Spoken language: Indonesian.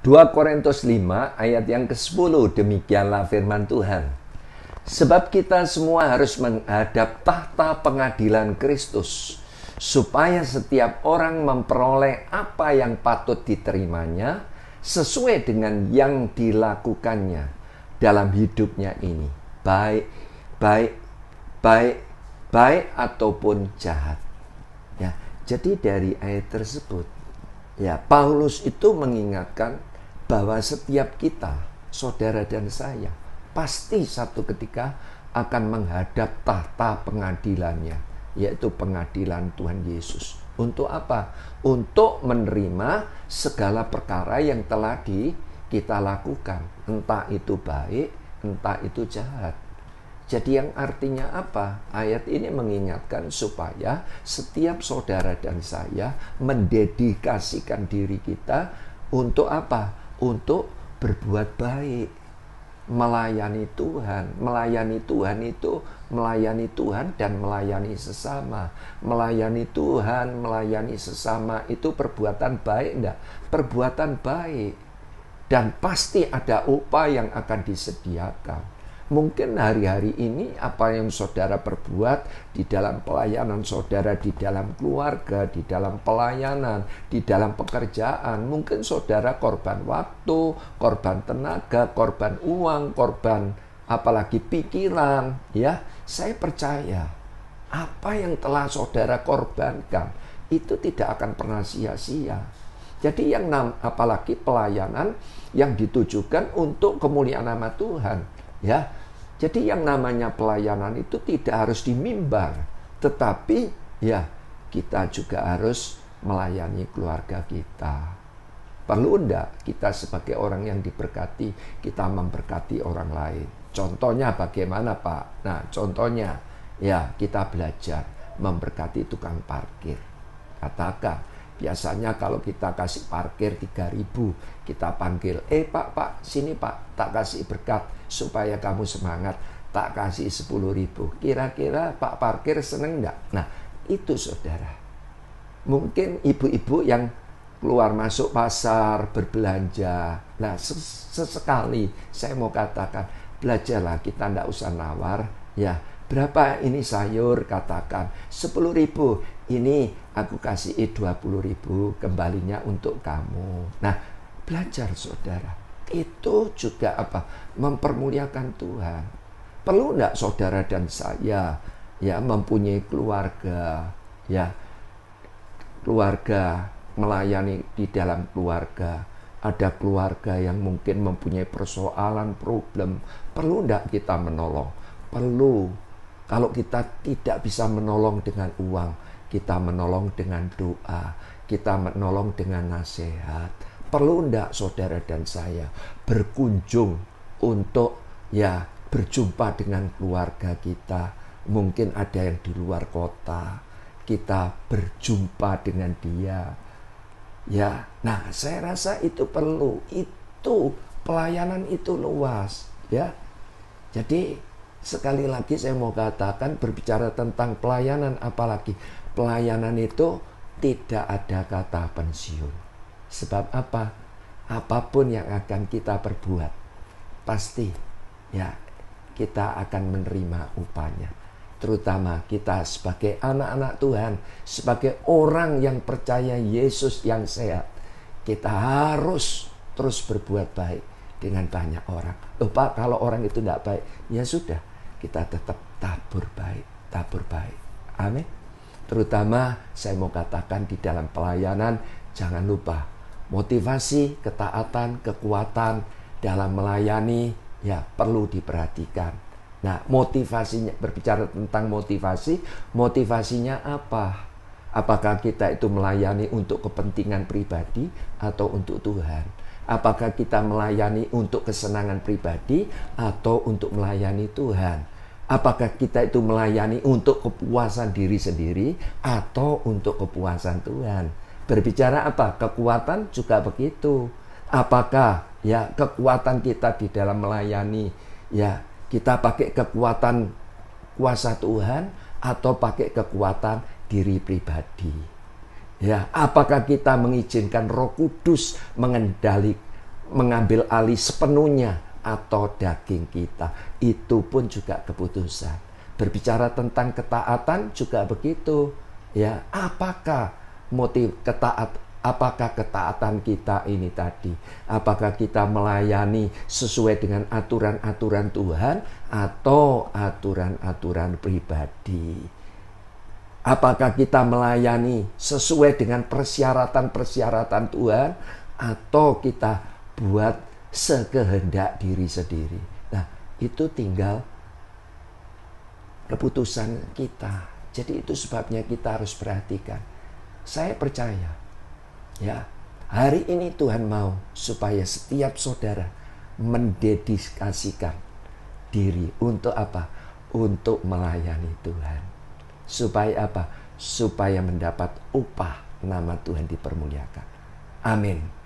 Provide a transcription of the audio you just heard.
2 Korintus 5 ayat yang ke-10, demikianlah firman Tuhan. Sebab kita semua harus menghadap tahta pengadilan Kristus, supaya setiap orang memperoleh apa yang patut diterimanya sesuai dengan yang dilakukannya dalam hidupnya ini, baik ataupun jahat. Ya, jadi dari ayat tersebut, ya, Paulus itu mengingatkan bahwa setiap kita, saudara dan saya, pasti satu ketika akan menghadap tahta pengadilannya, yaitu pengadilan Tuhan Yesus. Untuk apa? Untuk menerima segala perkara yang telah kita lakukan, entah itu baik, entah itu jahat. Jadi yang artinya apa? Ayat ini mengingatkan supaya setiap saudara dan saya mendedikasikan diri kita untuk apa? Untuk berbuat baik, melayani Tuhan. Melayani Tuhan itu melayani Tuhan dan melayani sesama. Melayani Tuhan, melayani sesama itu perbuatan baik enggak? Perbuatan baik. Dan pasti ada upah yang akan disediakan. Mungkin hari-hari ini apa yang saudara perbuat di dalam pelayanan saudara, di dalam keluarga, di dalam pelayanan, di dalam pekerjaan, mungkin saudara korban waktu, korban tenaga, korban uang, korban apalagi pikiran, ya. Saya percaya apa yang telah saudara korbankan itu tidak akan pernah sia-sia. Jadi apalagi pelayanan yang ditujukan untuk kemuliaan nama Tuhan, ya. Jadi yang namanya pelayanan itu tidak harus di mimbar, tetapi ya kita juga harus melayani keluarga kita. Perlu enggak kita sebagai orang yang diberkati, kita memberkati orang lain? Contohnya bagaimana, Pak? Nah, contohnya ya kita belajar memberkati tukang parkir. Katakan, biasanya kalau kita kasih parkir 3.000, kita panggil, Pak, sini Pak, tak kasih berkat supaya kamu semangat, tak kasih 10.000. Kira-kira Pak parkir seneng enggak? Nah, itu saudara. Mungkin ibu-ibu yang keluar masuk pasar, berbelanja. Nah, sesekali saya mau katakan, belajarlah, kita enggak usah nawar, ya. Berapa ini sayur? Katakan 10.000. Ini aku kasih 20.000, kembalinya untuk kamu. Nah, belajar saudara. Itu juga apa? Mempermuliakan Tuhan. Perlu enggak saudara dan saya ya mempunyai keluarga, ya. Keluarga, melayani di dalam keluarga. Ada keluarga yang mungkin mempunyai persoalan, problem. Perlu enggak kita menolong? Perlu. Kalau kita tidak bisa menolong dengan uang, kita menolong dengan doa, kita menolong dengan nasihat. Perlu enggak saudara dan saya berkunjung untuk ya berjumpa dengan keluarga kita. Mungkin ada yang di luar kota, kita berjumpa dengan dia. Ya, nah saya rasa itu perlu. Itu pelayanan itu luas, ya. Jadi sekali lagi saya mau katakan, berbicara tentang pelayanan, apalagi pelayanan itu tidak ada kata pensiun. Sebab apa? Apapun yang akan kita perbuat, pasti ya kita akan menerima upahnya. Terutama kita sebagai anak-anak Tuhan, sebagai orang yang percaya Yesus yang sehat, kita harus terus berbuat baik dengan banyak orang. Pak, kalau orang itu tidak baik, ya sudah, kita tetap tabur baik. Amin. Terutama saya mau katakan di dalam pelayanan, jangan lupa motivasi, ketaatan, kekuatan dalam melayani ya perlu diperhatikan. Nah, motivasinya, berbicara tentang motivasinya apa? Apakah kita itu melayani untuk kepentingan pribadi atau untuk Tuhan? Apakah kita melayani untuk kesenangan pribadi atau untuk melayani Tuhan? Apakah kita itu melayani untuk kepuasan diri sendiri atau untuk kepuasan Tuhan? Berbicara apa? Kekuatan juga begitu. Apakah ya kekuatan kita di dalam melayani, ya kita pakai kekuatan kuasa Tuhan atau pakai kekuatan diri pribadi? Ya, apakah kita mengizinkan Roh Kudus mengambil alih sepenuhnya atau daging kita. Itu pun juga keputusan. Berbicara tentang ketaatan juga begitu. Ya, apakah apakah ketaatan kita ini tadi? Apakah kita melayani sesuai dengan aturan-aturan Tuhan atau aturan-aturan pribadi? Apakah kita melayani sesuai dengan persyaratan-persyaratan Tuhan atau kita buat sekehendak diri sendiri? Nah, itu tinggal keputusan kita. Jadi itu sebabnya kita harus perhatikan. Saya percaya, ya, hari ini Tuhan mau supaya setiap saudara mendedikasikan diri untuk apa? Untuk melayani Tuhan. Supaya apa? Supaya mendapat upah, nama Tuhan dipermuliakan. Amin.